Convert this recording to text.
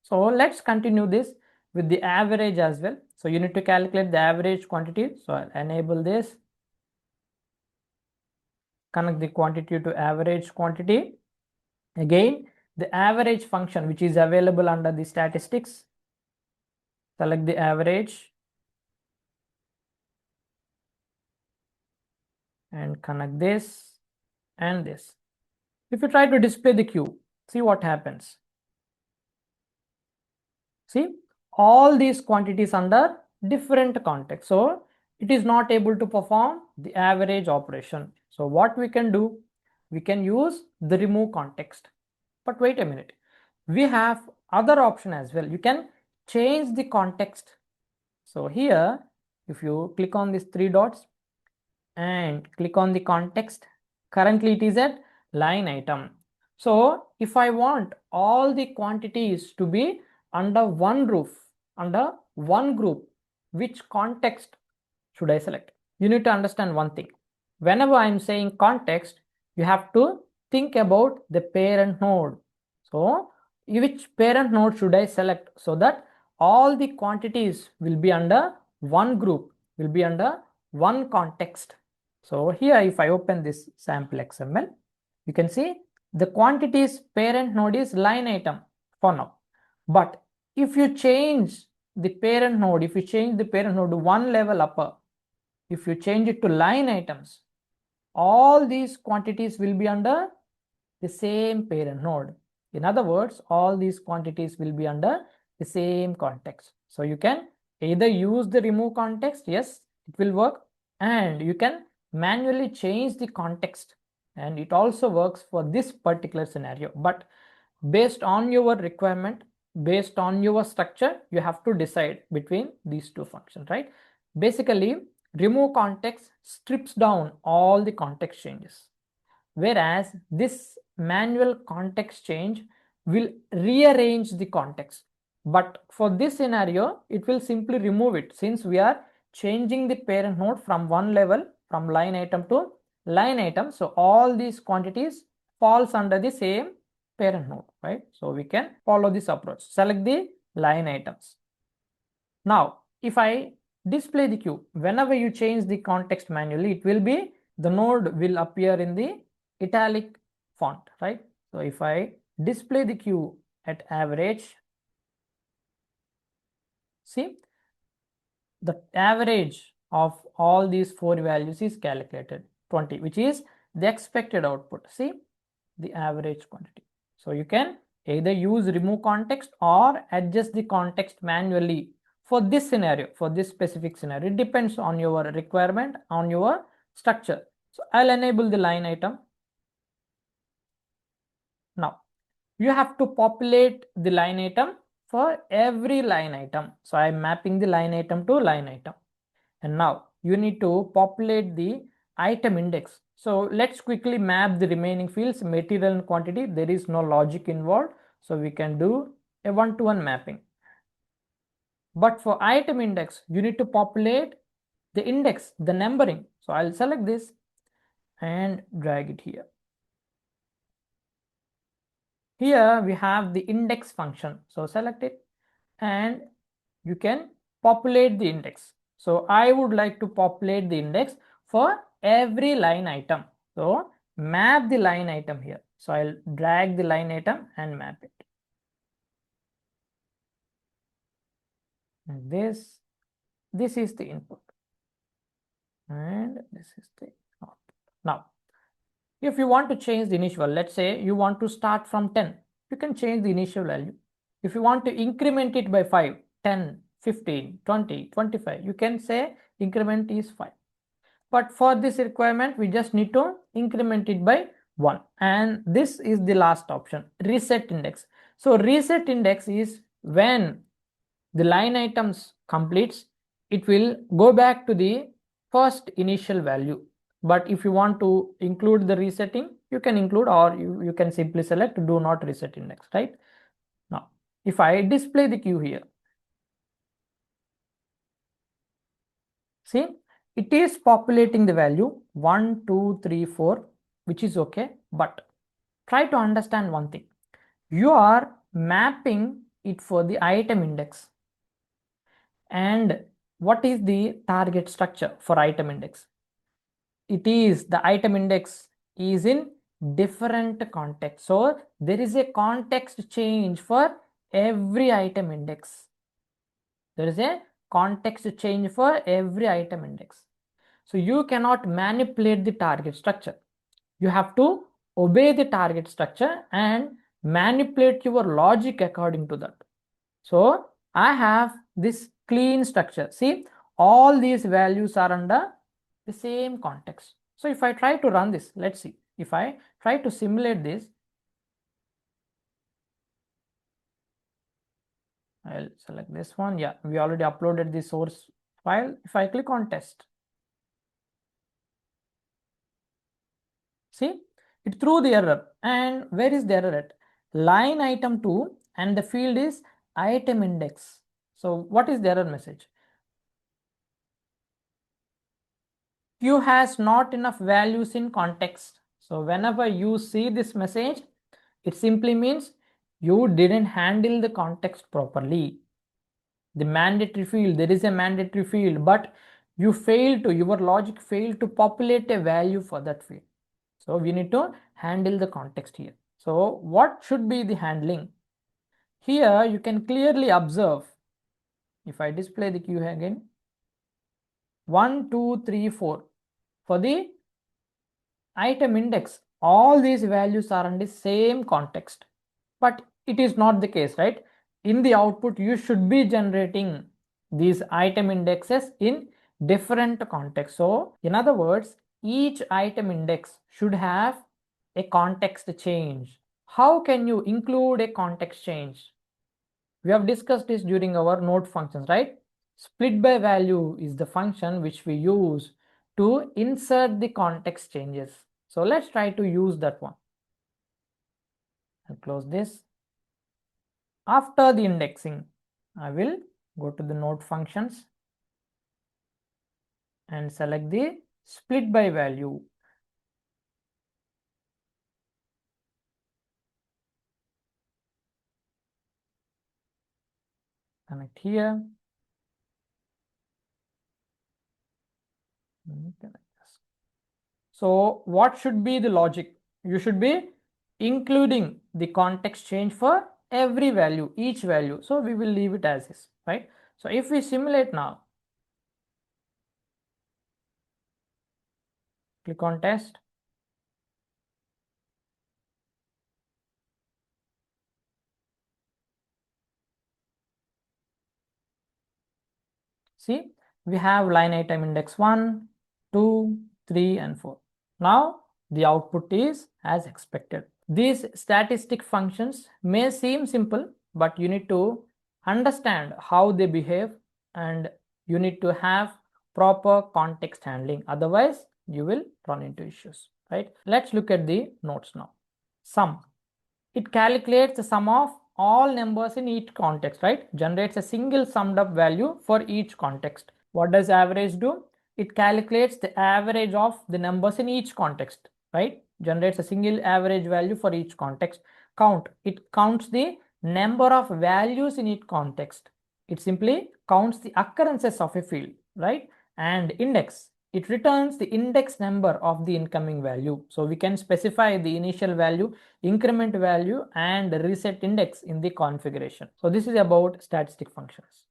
So let's continue this with the average as well. So you need to calculate the average quantity. So I'll enable this, connect the quantity to average quantity. Again, the average function which is available under the statistics, select the average and connect this and this. If you try to display the Q, see what happens. See, all these quantities under different context. So it is not able to perform the average operation. So what we can do, we can use the remove context. But wait a minute, we have other option as well. You can change the context. So here, if you click on these three dots and click on the context, currently it is at line item. So if I want all the quantities to be under one roof, under one group, which context should I select? You need to understand one thing. Whenever I am saying context, you have to think about the parent node. So which parent node should I select so that all the quantities will be under one group, will be under one context. So here if I open this sample XML, you can see the quantities parent node is line item for now. But if you change the parent node, if you change the parent node to one level upper, if you change it to line items, all these quantities will be under the same parent node. In other words, all these quantities will be under the same context. So you can either use the remove context, yes, it will work, and you can manually change the context, and it also works for this particular scenario. But based on your requirement, based on your structure, you have to decide between these two functions, right? Basically, remove context strips down all the context changes, whereas this manual context change will rearrange the context. But for this scenario, it will simply remove it, since we are changing the parent node from one level, from line item to line item. So all these quantities falls under the same parent node, right? So we can follow this approach. Select the line items. Now, if I display the queue, whenever you change the context manually, it will be, the node will appear in the italic font, right? So if I display the queue at average, see, the average of all these four values is calculated, 20, which is the expected output. See, the average quantity. So you can either use remove context or adjust the context manually for this scenario, for this specific scenario. It depends on your requirement, on your structure. So I'll enable the line item. Now you have to populate the line item for every line item. So I'm mapping the line item to line item. And now you need to populate the item index. So let's quickly map the remaining fields, material and quantity. There is no logic involved, so we can do a one-to-one mapping. But for item index, you need to populate the index, the numbering. So I'll select this and drag it here. Here we have the index function. So select it and you can populate the index. So I would like to populate the index for every line item. So map the line item here. So I'll drag the line item and map it. And this is the input and this is the output. Now, if you want to change the initial, let's say you want to start from 10, you can change the initial value. If you want to increment it by 5, 10, 15, 20, 25, you can say increment is 5. But for this requirement, we just need to increment it by 1. And this is the last option, reset index. So reset index is when the line items completes, it will go back to the first initial value. But if you want to include the resetting, you can include, or you can simply select do not reset index, right? Now, if I display the queue here, see, it is populating the value 1, 2, 3, 4, which is okay. But try to understand one thing. You are mapping it for the item index. And what is the target structure for item index? It is the item index is in different context. So there is a context change for every item index. There is a context change for every item index. So you cannot manipulate the target structure. You have to obey the target structure and manipulate your logic according to that. So I have this clean structure. See, all these values are under the same context. So if I try to run this, let's see. If I try to simulate this, I'll select this one. Yeah, we already uploaded the source file. If I click on test, see, it threw the error. And where is the error at? Line item 2 and the field is item index. So what is the error message? Queue has not enough values in context. So whenever you see this message, it simply means you didn't handle the context properly. The mandatory field, there is a mandatory field, but you failed to, your logic failed to populate a value for that field. So we need to handle the context here. So what should be the handling? Here you can clearly observe, if I display the queue again, 1, 2, 3, 4. For the item index, all these values are in the same context, but it is not the case, right? In the output, you should be generating these item indexes in different contexts. So in other words, each item index should have a context change. How can you include a context change? We have discussed this during our node functions, right? Split by value is the function which we use to insert the context changes. So let's try to use that one. I'll close this. After the indexing, I will go to the node functions and select the split by value. Connect here. So what should be the logic? You should be including the context change for every value, each value. So we will leave it as is, right? So if we simulate now, click on test. See, we have line item index 1, 2, 3, and 4. Now the output is as expected. These statistic functions may seem simple, but you need to understand how they behave and you need to have proper context handling. Otherwise, you will run into issues, right? Let's look at the notes now. Sum. It calculates the sum of all numbers in each context, right? Generates a single summed up value for each context. What does average do? It calculates the average of the numbers in each context, right? Generates a single average value for each context. Count. It counts the number of values in each context. It simply counts the occurrences of a field, right? And index. It returns the index number of the incoming value. So we can specify the initial value, increment value, and reset index in the configuration. So this is about statistic functions.